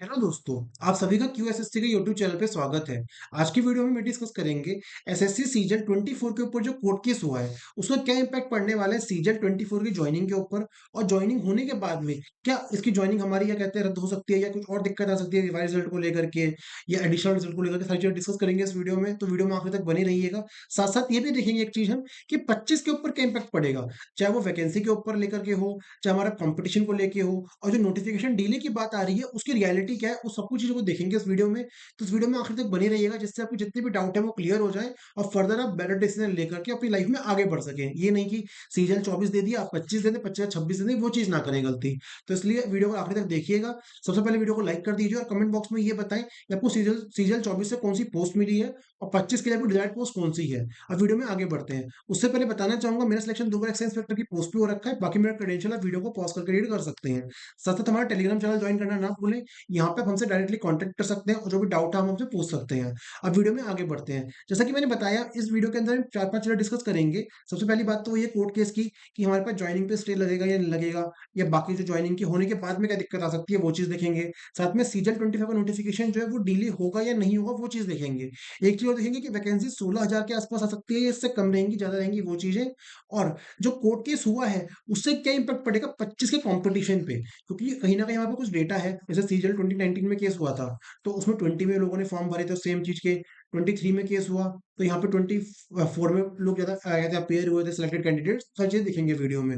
Hello दोस्तों, आप सभी का क्यूएसएससी के यूट्यूब चैनल पे स्वागत है। आज की वीडियो में मैं डिस्कस करेंगे एसएससी सीजन 24 के ऊपर जो कोर्ट केस हुआ है, उसका क्या इम्पैक्ट पड़ने वाला है सीजन 24 की ज्वाइनिंग के ऊपर। और ज्वाइनिंग होने के बाद में क्या इसकी ज्वाइनिंग हमारी या कहते हैं रद्द हो सकती है या कुछ और दिक्कत आ सकती है रिवाइज रिजल्ट को लेकर के या एडिशनल रिजल्ट को लेकर के, सारी चीजें डिस्कस करेंगे इस वीडियो में। तो वीडियो में आखिर तक बने रहिएगा। साथ साथ ये भी देखेंगे एक चीज हम कि 25 के ऊपर क्या इम्पैक्ट पड़ेगा, चाहे वो वैकेंसी के ऊपर लेकर के हो, चाहे हमारा कंपटीशन को लेके हो, और जो नोटिफिकेशन डिले की बात आ रही है उसकी रियलिटी क्या है, उस सब कुछ चीजों को देखेंगे इस वीडियो में। तो इस वीडियो में आखिर तक बने रहिएगा, जिससे आपको जितने भी डाउट है वो क्लियर हो जाए और फर्दर आप बेटर डिसीजन लेकर के अपनी लाइफ में आगे बढ़ सकें। ये नहीं कि सीजन 24 दे दिया आप 25 दे दें, 25 26 दे दें, वो चीज ना करें गलती। तो इसलिए वीडियो को आखिर तक देखिएगा। सबसे पहले वीडियो को लाइक कर दीजिए और कमेंट बॉक्स में ये बताएं कि आपको सीजन सीजन 24 से कौन सी पोस्ट मिली है और 25 के लिए आपको डिजायर्ड पोस्ट कौन सी है। अब वीडियो में आगे बढ़ते हैं। उससे पहले बताना चाहूंगा मेरा सिलेक्शन दो बार एक्साइज इंस्पेक्टर की पोस्ट पे हो रखा है। बाकी मेरा क्रेडेंशियल आप वीडियो को पॉज करके रीड कर सकते हैं। साथ साथ हमारा टेलीग्राम चैनल ज्वाइन करना ना भूलें। यहाँ पे आप हमसे डायरेक्टली कांटेक्ट कर सकते हैं और जो भी डाउट है हम हमसे पूछ सकते हैं। अब वीडियो में आगे बढ़ते हैं। जैसा कि मैंने बताया, इस वीडियो के अंदर हम चार पांच चीजें डिस्कस करेंगे। सबसे पहली बात तो ये कोर्ट केस की कि हमारे पास ज्वाइनिंग पे स्टे लगेगा या नहीं लगेगा, या बाकी जो ज्वाइनिंग के होने के बाद में क्या दिक्कत आ सकती है वो चीज देखेंगे। साथ में सीजन 25 का नोटिफिकेशन जो है वो डिले होगा या नहीं होगा वो चीज देखेंगे। एक चीज और देखेंगे कि वैकेंसी 16,000 के आसपास आ सकती है या इससे कम रहेंगी, ज्यादा रहेंगी, वो चीजें। और जो कोर्ट केस हुआ है उससे क्या इंपैक्ट पड़ेगा 25 के कंपटीशन पे, क्योंकि कहीं ना कहीं हमारे पास कुछ डेटा है। जैसे सीजन 2019 में केस हुआ था, तो उसमें 20 में लोगों ने फॉर्म भरे थे सेम चीज के। 23 में केस हुआ, तो यहाँ पे 24 में लोग ज्यादा आए थे, अपेयर हुए थे सिलेक्टेड कैंडिडेट्स। सारी चीजें दिखेंगे वीडियो में।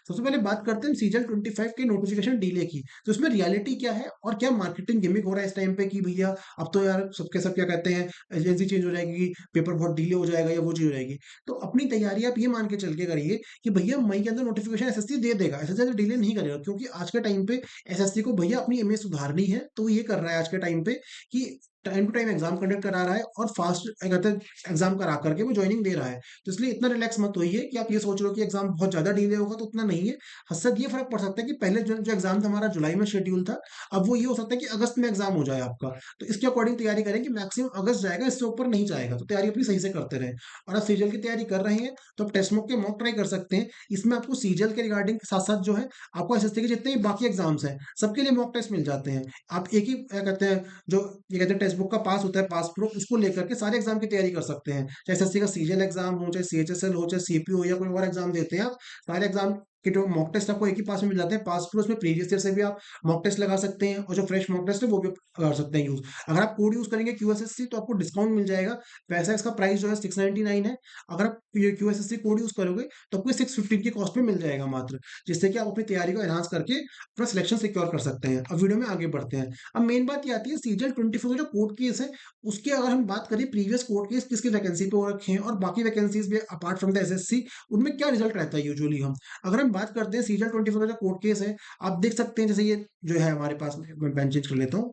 सबसे पहले बात करते हैं सीजन 25 के नोटिफिकेशन डिले की। तो इसमें रियलिटी क्या है और क्या मार्केटिंग गिमिक हो रहा है इस टाइम पे कि भैया अब तो यार सबके सब क्या कहते हैं, एजेंसी चेंज हो जाएगी, पेपर बहुत डिले हो जाएगा या वो चीज हो जाएगी। तो अपनी तैयारी आप ये मान के चल के करिए कि भैया मई के अंदर नोटिफिकेशन एसएससी दे देगा, एसएससी डिले नहीं करेगा। क्योंकि आज के टाइम पे एसएससी को भैया अपनी इमेज सुधारनी है, तो वो ये कर रहा है आज के टाइम पे कि time to time exam conduct करा रहा है और फास्ट कहते हैं एग्जाम करा करके वो ज्वाइनिंग दे रहा है। तो इसलिए इतना रिलैक्स मत होइए कि आप ये सोच रहे हो कि एग्जाम बहुत ज्यादा डिले होगा, तो उतना नहीं है। हद ये फर्क पड़ सकता है कि पहले जो एग्जाम था हमारा जुलाई में शेड्यूल था, अब वो ये हो सकता है कि अगस्त में एग्जाम हो जाए आपका। तो इसके अकॉर्डिंग तैयारी करें कि मैक्सिमम अगस्त जाएगा, इससे ऊपर नहीं जाएगा। तो तैयारी अपनी सही से करते रहें। और आप सीजल की तैयारी कर रहे हैं तो आप टेस्ट मॉक के मॉक ट्राई कर सकते हैं। इसमें आपको सीजल के रिगार्डिंग साथ साथ जो है आपको एसएससी के जितने भी बाकी एग्जाम्स हैं सबके लिए मॉक टेस्ट मिल जाते हैं। आप एक ही क्या कहते हैं, जो ये कहते हैं टेक्स्ट बुक का पास होता है, पास प्रो, उसको लेकर के सारे एग्जाम की तैयारी कर सकते हैं। चाहे एसएससी का सीजीएल एग्जाम हो, चाहे सीएचएसएल हो, चाहे सीपीओ हो, या कोई और एग्जाम देते हैं आप, सारे एग्जाम के जो मॉक टेस्ट आपको एक ही पास में मिल जाते हैं। पास प्रो उसमें प्रीवियस ईयर से भी आप मॉक टेस्ट लगा सकते हैं और जो फ्रेश मॉक टेस्ट है वो भी कर सकते हैं यूज। अगर आप कोड यूज करेंगे क्यूएसएससी तो आपको डिस्काउंट मिल जाएगा। वैसा इसका प्राइस जो है 699 है। अगर आप ये क्यूएसएससी कोड यूज करोगे तो आपको 615 की कॉस्ट में मिल जाएगा मात्र, जिससे कि आप अपनी तैयारी को एनहांस करके अपना सिलेक्शन सिक्योर कर सकते हैं। अब वीडियो में आगे बढ़ते हैं। अब मेन बात ये आती है सीजन 24 का जो कोर्ट केस है, उसके अगर हम बात करें प्रीवियस कोर्ट केस किसकी वैकेंसी पे हो रखे हैं और बाकी वैकेंसीज भी अपार्ट फ्रॉम द एसएससी, उनमें क्या रिजल्ट रहता है यूजुअली। हम अगर हम बात करते हैं सीजन 24 का जो कोर्ट केस है, आप देख सकते हैं जैसे ये जो है हमारे पास में, मैं पेन चेंज कर लेता हूँ।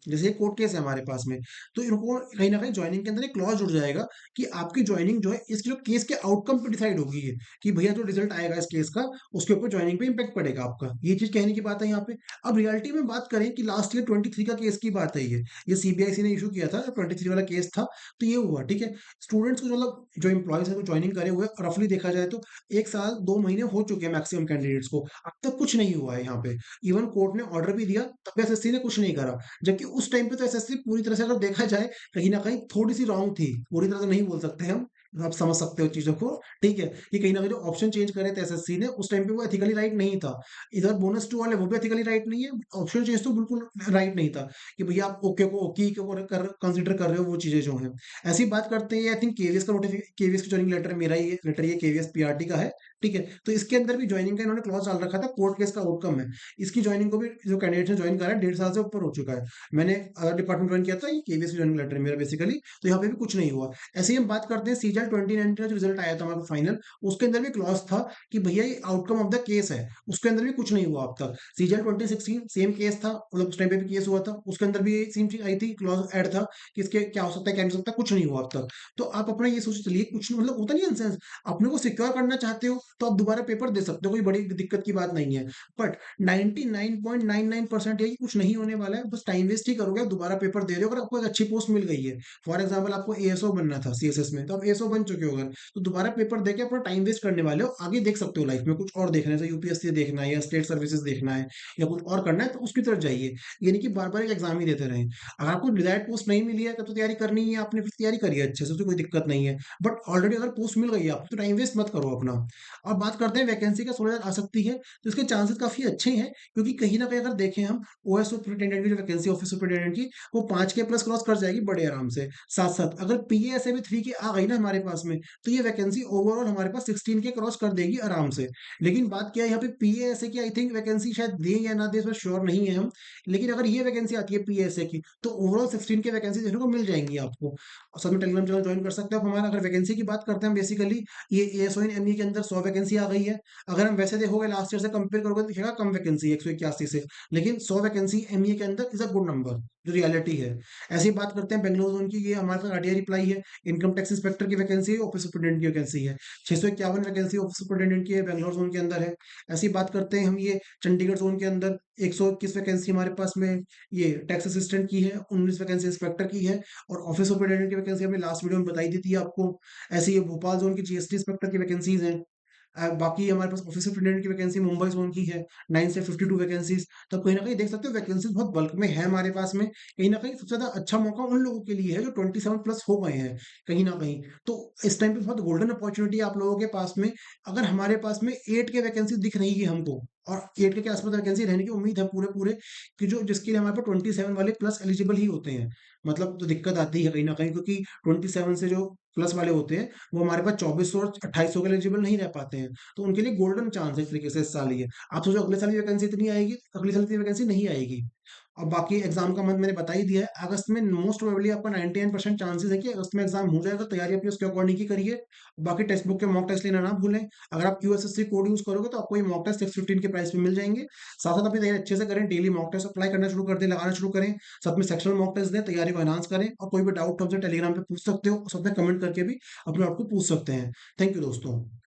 जैसे कोर्ट केस है हमारे पास में, तो इनको कहीं ना कहीं ज्वाइनिंग के अंदर एक क्लॉज जुड़ जाएगा कि आपकी ज्वाइनिंग जो है इसके जो केस के आउटकम पे डिसाइड होगी है कि भैया जो रिजल्ट आएगा इस केस का उसके ऊपर ज्वाइनिंग पे इम्पैक्ट पड़ेगा आपका। ये चीज कहने की बात है यहाँ पे। अब रियलिटी में बात करें कि लास्ट ईयर 23 का केस की बात है, ये सीबीआईसी ने इशू किया था, 23 वाला केस था। तो ये हुआ ठीक है, स्टूडेंट्स को मतलब जो एम्प्लॉयज है वो ज्वाइनिंग करे हुए रफली देखा जाए तो 1 साल 2 महीने हो चुके हैं मैक्सिमम कैंडिडेट्स को, अब तक कुछ नहीं हुआ है यहाँ पे। इवन कोर्ट ने ऑर्डर भी दिया तब भी एसएससी ने कुछ नहीं करा। जबकि उस टाइम पे तो एसएससी पूरी तरह से अगर देखा जाए कहीं ना कहीं थोड़ी सी रॉन्ग थी, पूरी तरह से नहीं बोल सकते हम, आप समझ सकते हो चीजों को। ठीक है, कि कहीं ना कहीं जो ऑप्शन चेंज करे थे एसएससी ने उस टाइम पे वो एथिकली राइट नहीं था। इधर बोनस टू वाले वो भी एथिकली राइट नहीं है, ऑप्शन चेंज तो बिल्कुल राइट नहीं था कि भैया आप ओके को ओके को कर कंसिडर कर रहे हो, वो चीजें जो है। ऐसी बात करते हैं, आई थिंक केवीएस का नोटिफिकेशन, केवीएस की ज्वाइनिंग लेटर मेरा ही लेटर, ये केवीएस पीआरटी का है। ठीक है, तो इसके अंदर भी ज्वाइनिंग का इन्होंने क्लॉज डाल रखा था, कोर्ट केस का आउटकम है। इसकी ज्वाइनिंग को भी जो कैंडिडेट ने ज्वाइन करा है 1.5 साल से ऊपर हो चुका है। मैंने अदर डिपार्टमेंट ज्वाइन किया था, ये केवीएस ज्वाइनिंग लेटर है मेरा बेसिकली। तो यहाँ पे भी कुछ नहीं हुआ। ऐसे ही हम बात करते हैं सीजन 2019 का जो रिजल्ट आया था हमारा फाइनल, उसके अंदर भी क्लॉज था कि भैया ये आउटकम ऑफ द केस है, उसके अंदर भी कुछ नहीं हुआ अब तक। सीजन 2016 सेम केस था, मतलब उस टाइम पे भी केस हुआ था, उसके अंदर भी सेम चीज आई थी, क्लॉज ऐड था कि इसके क्या हो सकता है क्या नहीं हो सकता, कुछ नहीं हुआ अब तक। तो आप अपना ये सोच चलिए, कुछ मतलब होता नहीं है सेंस, अपने को सिक्योर करना चाहते हो तो आप दोबारा पेपर दे सकते हो, कोई बड़ी दिक्कत की बात नहीं है। बट 99.99% ये कि कुछ नहीं होने वाला है, बस टाइम वेस्ट ही करोगे, आप दोबारा पेपर दे रहे हो। अगर आपको एक अच्छी पोस्ट मिल गई है, फॉर एग्जाम्पल आपको एएसओ बनना था सीएसएस में, तो आप एएसओ बन चुके हो अगर, तो दोबारा पेपर देके अपना टाइम वेस्ट करने वाले हो, आगे देख सकते हो लाइफ में कुछ और देखना है, जैसे यूपीएससी देखना है या स्टेट सर्विसेज देखना है या कुछ और करना है, तो उसकी तरफ जाइए। ये नहीं कि बार बार एक एग्जाम ही देते रहें। अगर आपको डिजायर्ड पोस्ट नहीं मिली है तब तो तैयारी करनी ही है आपने, फिर तैयारी करिए अच्छे से, तो कोई दिक्कत नहीं है। बट ऑलरेडी अगर पोस्ट मिल गई है आपको, तो टाइम वेस्ट मत करो अपना। अब बात करते हैं वैकेंसी का 16,000 आ सकती है, तो इसके चांसेस काफी अच्छे हैं, क्योंकि कहीं ना कहीं अगर देखें हम, ओएस सुपरिटेंडेंट की जो वैकेंसी ऑफिस सुपरिटेंडेंट की, वो 5 के प्लस क्रॉस कर जाएगी बड़े आराम से। साथ साथ अगर पीए ऐसे भी 3 के आ गई ना हमारे पास में, तो ये वैकेंसी ओवरऑल हमारे पास 16 के क्रॉस कर देगी आराम से। लेकिन बात क्या है यहाँ पे, पीए ऐसे की आई थिंक वैकेंसी शायद दे या ना दे, इसमें श्योर नहीं है हम। लेकिन अगर ये वैकेंसी आती है पीएसए की, तो ओवरऑल 16 के वैकेंसी देखने को मिल जाएंगी आपको। और साथ में टेलीग्राम चैनल ज्वाइन कर सकते हो आप हमारा। अगर वैकेंसी की बात करते हैं बेसिकली, ये एएसओ इन एमई के अंदर 100 वैकेंसी आ गई है। अगर हम वैसे देखोगे लास्ट ईयर से कंपेयर करोगे तो दिखेगा कम वैकेंसी 181 से, लेकिन 100 वैकेंसी एमईए के अंदर इज अ गुड नंबर, जो रियलिटी है। ऐसे ही बात करते हैं बेंगलोर जोन की, ये हमारे पास आरटीआई रिप्लाई है। इनकम टैक्स इंस्पेक्टर की वैकेंसी है, ऑफिस सुपरिटेंडेंट की वैकेंसी है। 651 वैकेंसी ऑफिस सुपरिटेंडेंट की है, बेंगलोर जोन के अंदर है। ऐसी बात करते हैं हम, ये चंडीगढ़ जोन के अंदर 121 वैकेंसी हमारे पास में ये टैक्स असिस्टेंट की है, 19 वैकेंसी इंस्पेक्टर की है, और ऑफिस सुपरिटेंडेंट की वैकेंसी हमने लास्ट वीडियो में बताई दी थी आपको। ऐसे ही भोपाल जोन की जीएसटी इंस्पेक्टर की वैकेंसीज हैं। बाकी हमारे पास ऑफिस सुपरिटेंडेंट की वैकेंसी मुंबई जोन की है, 9 से 52 वैकेंसीज। तो कहीं ना कहीं देख सकते हो वैकेंसीज बहुत बल्क में है हमारे पास में। कहीं ना कहीं सबसे ज्यादा अच्छा मौका उन लोगों के लिए है जो 27 प्लस हो गए हैं, कहीं ना कहीं। तो इस टाइम पे बहुत गोल्डन अपॉर्चुनिटी है आप लोगों के पास में। अगर हमारे पास में 8 के वैकेंसी दिख रही है हमको, और 8 के आसपास वैकेंसी रहने की उम्मीद है पूरे पूरे, कि जो जिसके लिए हमारे पास 27 वाले प्लस एलिजिबल ही होते हैं। मतलब तो दिक्कत आती है कहीं ना कहीं, क्योंकि 27 से जो प्लस वाले होते हैं, वो हमारे पास 2400 और 2800 के एलिजिबल नहीं रह पाते हैं। तो उनके लिए गोल्डन चांस है एक तरीके से इस साल ये। आप सोचो अगले साल की वैकेंसी इतनी आएगी, अगले साल की वैकेंसी नहीं आएगी। और बाकी एग्जाम का मंथ मैंने बता ही दिया है, अगस्त में मोस्ट प्रोबेबली आपका 99% चांसेस है कि अगस्त में एग्जाम हो जाएगा। तैयारी अपनी उसके अकॉर्डिंग की करिए। बाकी टेक्स्ट बुक के मॉक टेस्ट लेना ना भूलें। अगर आप यूएसएससी कोड यूज करोगे तो आपको ये मॉक टेस्ट 615 के प्राइस में मिल जाएंगे। साथ साथ अपनी तैयारी अच्छे से करें, डेली मॉक टेस्ट अप्लाई करना शुरू कर दें, लगाना शुरू करें। साथ में सेक्शनल मॉक टेस्ट दें, तैयारी को एनहांस करें। और कोई भी डाउट हो तो टेलीग्राम पे पूछ सकते हो, साथ में कमेंट करके भी अपने आप को पूछ सकते हैं। थैंक यू दोस्तों।